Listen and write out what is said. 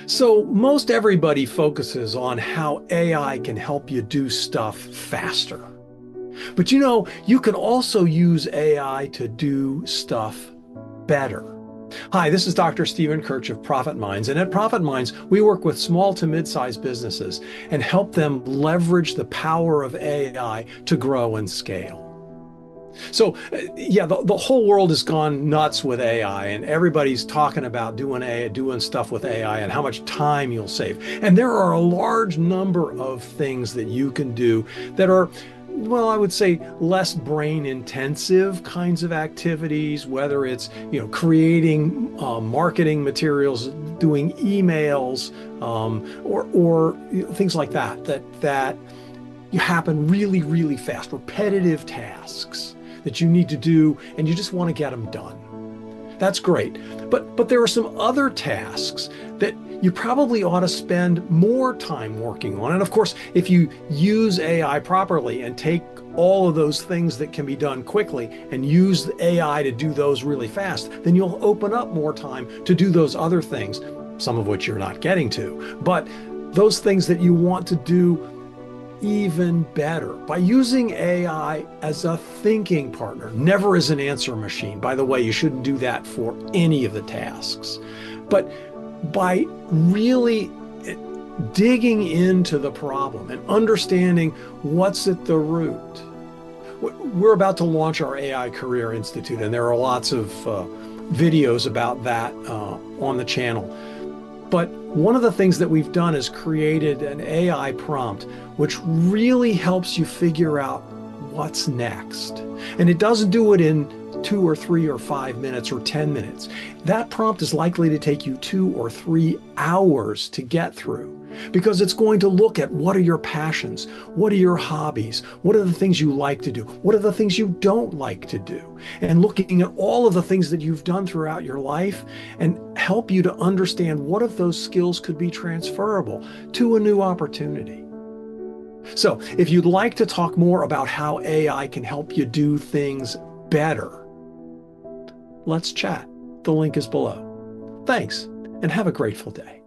So most everybody focuses on how AI can help you do stuff faster. But you can also use AI to do stuff better. Hi, this is Dr. Stephen Kirch of Profit Minds. And at Profit Minds, we work with small to mid-sized businesses and help them leverage the power of AI to grow and scale. So, yeah, the whole world has gone nuts with AI, and everybody's talking about doing stuff with AI and how much time you'll save. And there are a large number of things that you can do that are, well, I would say less brain intensive kinds of activities, whether it's, creating marketing materials, doing emails, or things like that you happen really, really fast, repetitive tasks that you need to do, and you just want to get them done. That's great. But there are some other tasks that you probably ought to spend more time working on. And of course, if you use AI properly and take all of those things that can be done quickly and use the AI to do those really fast, then you'll open up more time to do those other things, some of which you're not getting to. But those things that you want to do even better by using AI as a thinking partner, never as an answer machine. By the way, you shouldn't do that for any of the tasks. But by really digging into the problem and understanding what's at the root. We're about to launch our AI Career Institute, and there are lots of videos about that on the channel. But one of the things that we've done is created an AI prompt, which really helps you figure out what's next. And it doesn't do it in 2 or 3 or 5 minutes or 10 minutes. That prompt is likely to take you 2 or 3 hours to get through, because it's going to look at what are your passions, what are your hobbies, what are the things you like to do, what are the things you don't like to do, and looking at all of the things that you've done throughout your life and help you to understand what of those skills could be transferable to a new opportunity. So if you'd like to talk more about how AI can help you do things better, let's chat. The link is below. Thanks, and have a grateful day.